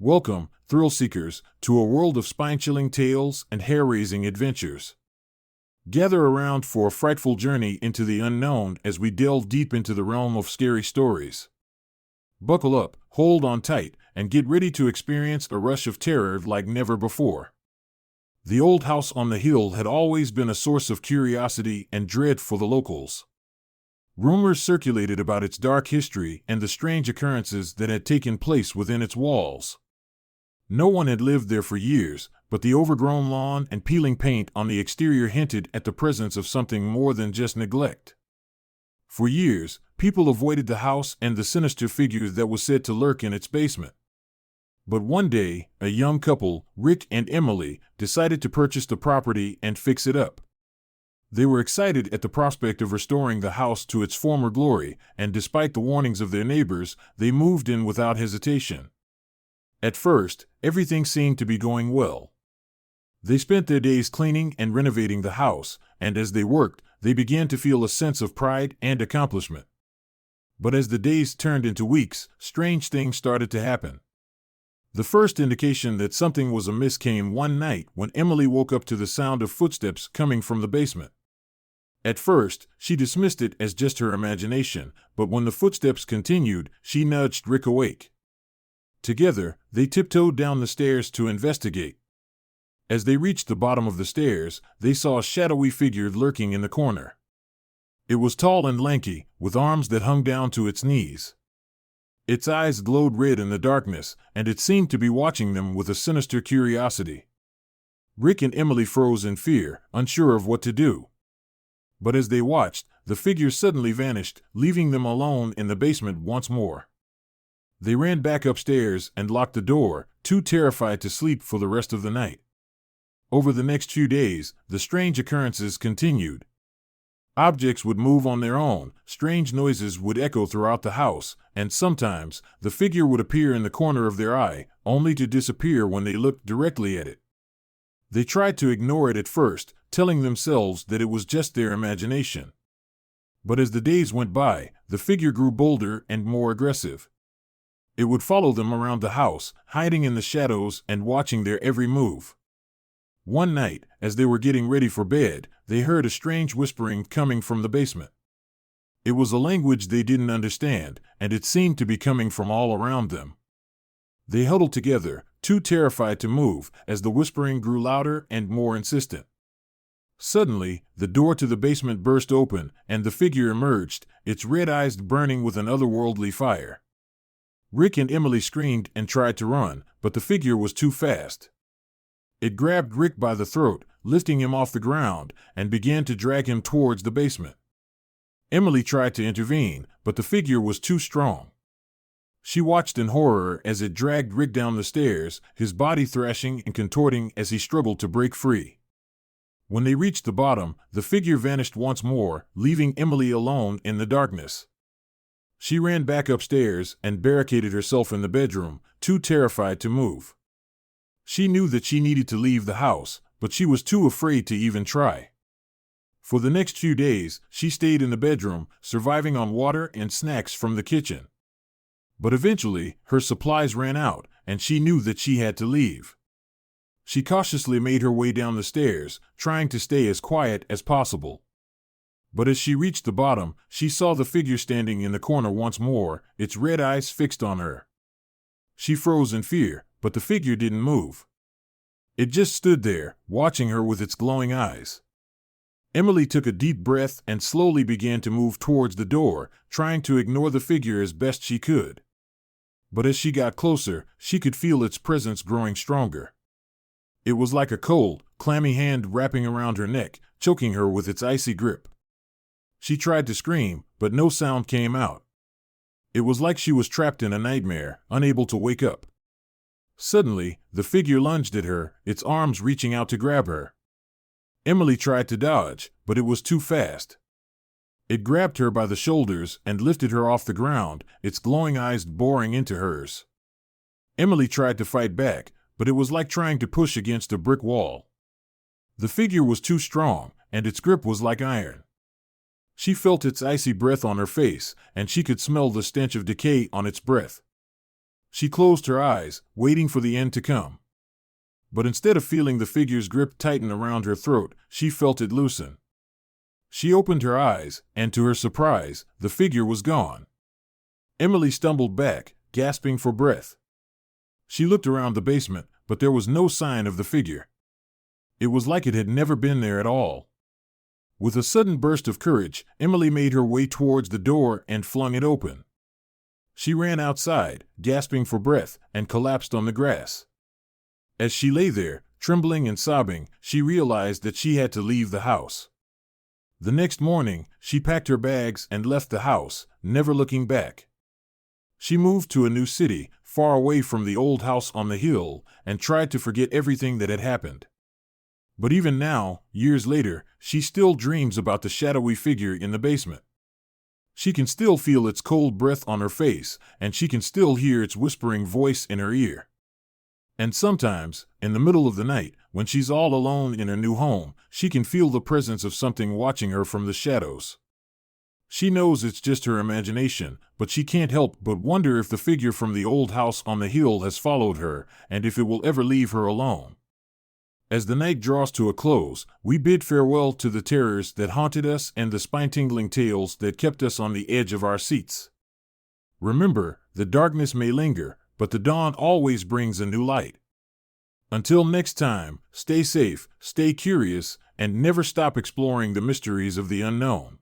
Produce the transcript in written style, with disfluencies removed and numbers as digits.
Welcome, thrill seekers, to a world of spine-chilling tales and hair-raising adventures. Gather around for a frightful journey into the unknown as we delve deep into the realm of scary stories. Buckle up, hold on tight, and get ready to experience a rush of terror like never before. The old house on the hill had always been a source of curiosity and dread for the locals. Rumors circulated about its dark history and the strange occurrences that had taken place within its walls. No one had lived there for years, but the overgrown lawn and peeling paint on the exterior hinted at the presence of something more than just neglect. For years, people avoided the house and the sinister figure that was said to lurk in its basement. But one day, a young couple, Rick and Emily, decided to purchase the property and fix it up. They were excited at the prospect of restoring the house to its former glory, and despite the warnings of their neighbors, they moved in without hesitation. At first, everything seemed to be going well. They spent their days cleaning and renovating the house, and as they worked, they began to feel a sense of pride and accomplishment. But as the days turned into weeks, strange things started to happen. The first indication that something was amiss came one night when Emily woke up to the sound of footsteps coming from the basement. At first, she dismissed it as just her imagination, but when the footsteps continued, she nudged Rick awake. Together, they tiptoed down the stairs to investigate. As they reached the bottom of the stairs, they saw a shadowy figure lurking in the corner. It was tall and lanky, with arms that hung down to its knees. Its eyes glowed red in the darkness, and it seemed to be watching them with a sinister curiosity. Rick and Emily froze in fear, unsure of what to do. But as they watched, the figure suddenly vanished, leaving them alone in the basement once more. They ran back upstairs and locked the door, too terrified to sleep for the rest of the night. Over the next few days, the strange occurrences continued. Objects would move on their own, strange noises would echo throughout the house, and sometimes, the figure would appear in the corner of their eye, only to disappear when they looked directly at it. They tried to ignore it at first, telling themselves that it was just their imagination. But as the days went by, the figure grew bolder and more aggressive. It would follow them around the house, hiding in the shadows and watching their every move. One night, as they were getting ready for bed, they heard a strange whispering coming from the basement. It was a language they didn't understand, and it seemed to be coming from all around them. They huddled together, too terrified to move, as the whispering grew louder and more insistent. Suddenly, the door to the basement burst open, and the figure emerged, its red eyes burning with an otherworldly fire. Rick and Emily screamed and tried to run, but the figure was too fast. It grabbed Rick by the throat, lifting him off the ground, and began to drag him towards the basement. Emily tried to intervene, but the figure was too strong. She watched in horror as it dragged Rick down the stairs, his body thrashing and contorting as he struggled to break free. When they reached the bottom, the figure vanished once more, leaving Emily alone in the darkness. She ran back upstairs and barricaded herself in the bedroom, too terrified to move. She knew that she needed to leave the house, but she was too afraid to even try. For the next few days, she stayed in the bedroom, surviving on water and snacks from the kitchen. But eventually, her supplies ran out, and she knew that she had to leave. She cautiously made her way down the stairs, trying to stay as quiet as possible. But as she reached the bottom, she saw the figure standing in the corner once more, its red eyes fixed on her. She froze in fear, but the figure didn't move. It just stood there, watching her with its glowing eyes. Emily took a deep breath and slowly began to move towards the door, trying to ignore the figure as best she could. But as she got closer, she could feel its presence growing stronger. It was like a cold, clammy hand wrapping around her neck, choking her with its icy grip. She tried to scream, but no sound came out. It was like she was trapped in a nightmare, unable to wake up. Suddenly, the figure lunged at her, its arms reaching out to grab her. Emily tried to dodge, but it was too fast. It grabbed her by the shoulders and lifted her off the ground, its glowing eyes boring into hers. Emily tried to fight back, but it was like trying to push against a brick wall. The figure was too strong, and its grip was like iron. She felt its icy breath on her face, and she could smell the stench of decay on its breath. She closed her eyes, waiting for the end to come. But instead of feeling the figure's grip tighten around her throat, she felt it loosen. She opened her eyes, and to her surprise, the figure was gone. Emily stumbled back, gasping for breath. She looked around the basement, but there was no sign of the figure. It was like it had never been there at all. With a sudden burst of courage, Emily made her way towards the door and flung it open. She ran outside, gasping for breath, and collapsed on the grass. As she lay there, trembling and sobbing, she realized that she had to leave the house. The next morning, she packed her bags and left the house, never looking back. She moved to a new city, far away from the old house on the hill, and tried to forget everything that had happened. But even now, years later, she still dreams about the shadowy figure in the basement. She can still feel its cold breath on her face, and she can still hear its whispering voice in her ear. And sometimes, in the middle of the night, when she's all alone in her new home, she can feel the presence of something watching her from the shadows. She knows it's just her imagination, but she can't help but wonder if the figure from the old house on the hill has followed her, and if it will ever leave her alone. As the night draws to a close, we bid farewell to the terrors that haunted us and the spine-tingling tales that kept us on the edge of our seats. Remember, the darkness may linger, but the dawn always brings a new light. Until next time, stay safe, stay curious, and never stop exploring the mysteries of the unknown.